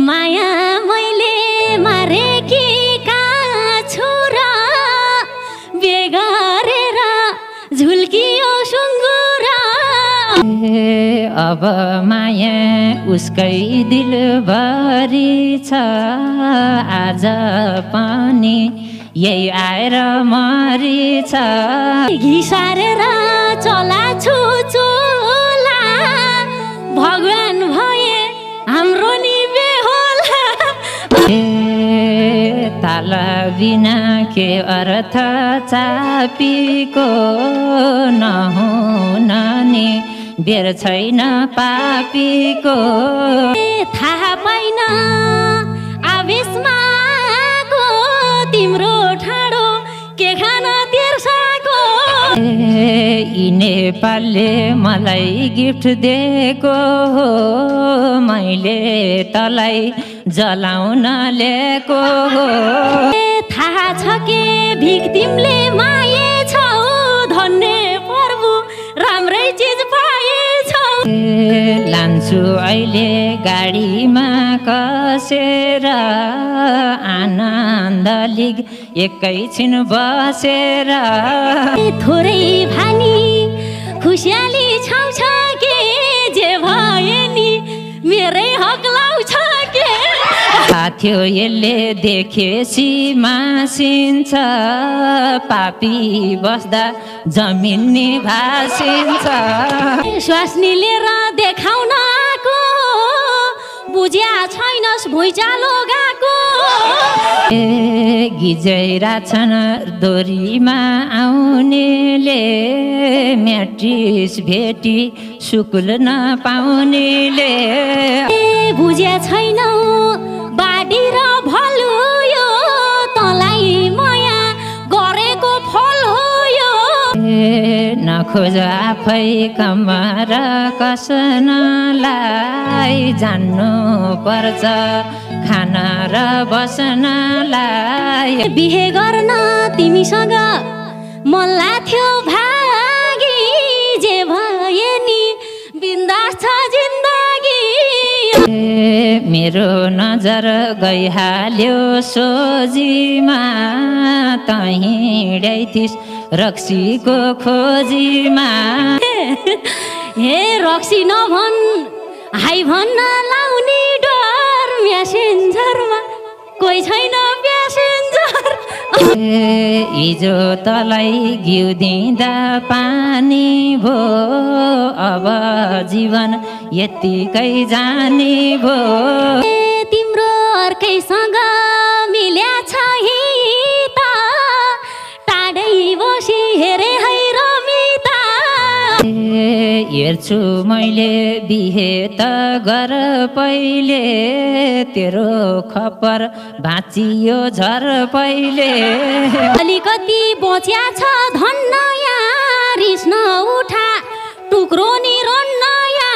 माया मैले मारेकी का छोरा बेगारेर झुल्कियो सुँगुरा अब माया उसकै दिलभरि छ आज पनि यही आएर मरिछ घिसारेर चलाछु चोला भगवान भए हाम्रो नि बेहोला ताल बिना के अर्थ चापीको नहुन नि बेर छैन पापीको थाहा पाइन आवेशमा को तिम्रो ठाडो के खान तिर्साको यी नेपालले मलाई गिफ्ट दिएको हो मैले तलाई जलाउन ल्याएको हो थाहा छ के भिख तिमीले माएछौ धन्य प्रभु राम्रै चिज पाएछौ लान्छु अहिले गाडीमा कसेर आनन्द लिग एकैछिन बसेर थोरै भानी खुसियाली छाउँछ के जे भए नि मेरै हक लाउँछ के थियो यसले देखेसी मासिन्छ पापी बस्दा जमिन नि भासिन्छ श्वास निलेर देखाउन आएको बुझ्या छैनस् भुइँचालो गएको गिजैरा छन् दोरीमा आउनेले म्याट्रिस भेटी सुकुल नपाउनेले बुझ्या छैनौ बाडी र भल यो तँलाई माया गरेको फल हो यो नखोज आफै कमर कसनलाई जान्नु पर्छ खान र बस्नलाई बिहे गर्न तिमीसँग मन लाग्थ्यो भागी जे भए नि बिन्दास छ जिन्दगी मेरो नजर गइहाल्यो सोझीमा तहिँड्याइथिस् रक्सीको खोजीमा हे रक्सी नभन् हाई भन्न लाउने डर म्यासेन्जरमा कोही छैन प्यासेन्जर हिजो तलाई घिउ दिँदा पानी भो अब जीवन यत्तिकै जाने भो तिम्रो अर्कैसँग मिल्या छ हित टाढै बसी हेरे है रमिता हेर्छु मैले बिहे त गर पहिले तेरो खपर भाँचियो झर पहिले अलिकति बच्या छ धन्न यार रिस नउठा टुक्रो नि रन्नया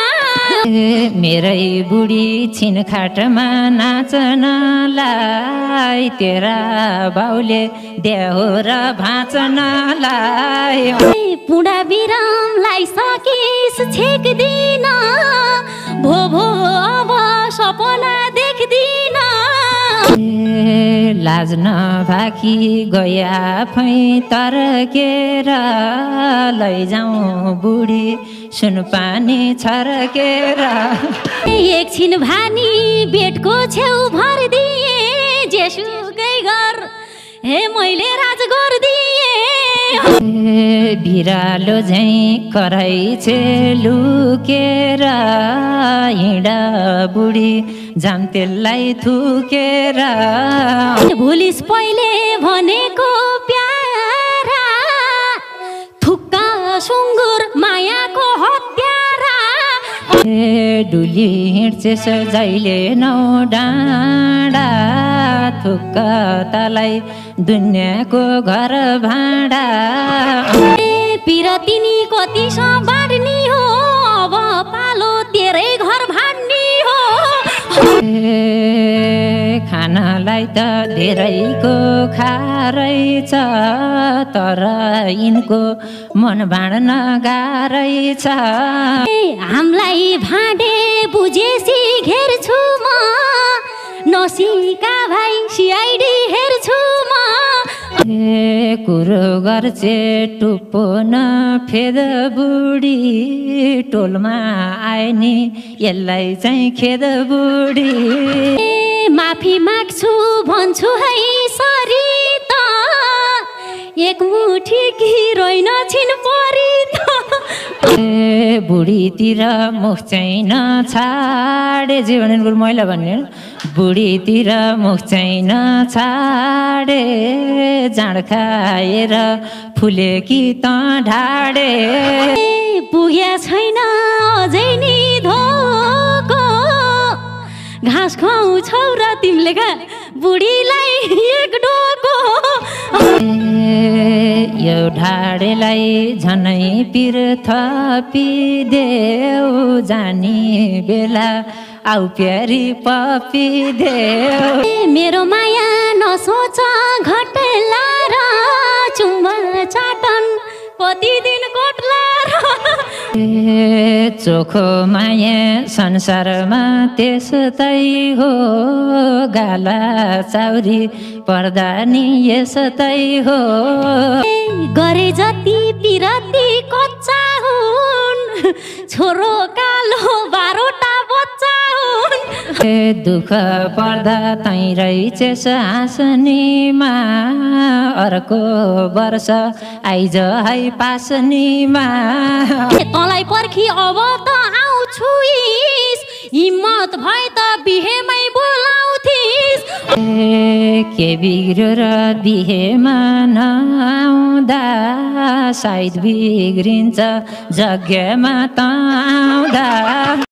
मेरै बुढी छिनखाटमा नाच्नलाई तेरा बाउले देहो र भाँच्नलाई पुडा बिरामलाई सकिस छेक्दिन भो भो अब सपना देख्दिन लाज नभाकी गया आफै तर्केर लैजाउँ बुढी सुनपानी छर्केर एकछिन भानी बेटको छेउ भरिदिए जेसुकै गर हे मैले राज गरिदिए बिरालो झैँ कराई छे लुकेर हिँडा बुढी जामतेललाई थुकेर भुलिस पहिले भनेको प्यारा थुक्का सुँगुर मायाको हत्यारा डुली हिँड्छेस जहिले नौ डाँडा थुक्का तलाई दुनियाँको घर भाँडा पिरतिनी कति बाँड्ने हो अब पालो तेरै घर भाड्ने हो खानालाई त धेरैको खारै छ तर यिनको मन भाँड्न गाह्रै छ हामीलाई भाँडे बुझेसी घेर्छु म जोशीका भाइ सिआइडी हेर्छु म कुरो गर्छे टुप्पो नफेद बुढी टोलमा आए नि यसलाई चाहिँ खेद बुढी माफी माग्छु भन्छु है सरी त एक मुठी गिरोइन छिन परी त बुढीतिर मुख चाहिँ नछाडे जे भने गुरु मैला भन्ने बुढीतिर मुख चाहिँ नछाडे जाँड खाएर फुले कि त ढाडे पुग्या छैन अझै नि धोको घाँस खुवाउँछौ र तिमीले बुढीलाई एक डोको यो ढाडेलाई झनै पिर थपिदेऊ जानी बेला आउ प्यारी पपिदेऊ मेरो माया नसोच घटला र चुम्बा चाटन प्रतिदिन कोट्ला चोखो माया संसारमा त्यस्तै हो गाला चाउरी पर्दा नि यस्तै हो गरे जति पिरती कच्चा हुन् छोरो कालो बारोटा बच्चा हुन् दुःख पर्दा तै रहेछेस हाँस्नीमा अर्को वर्ष आइज है पास्नीमा तँलाई पर्खी अब त आउँछु हिम्मत भए त बिहेमै बोलाउँथिस् के बिग्रियो र बिहेमा नआउँदा सायद बिग्रिन्छ जग्गामा त आउँदा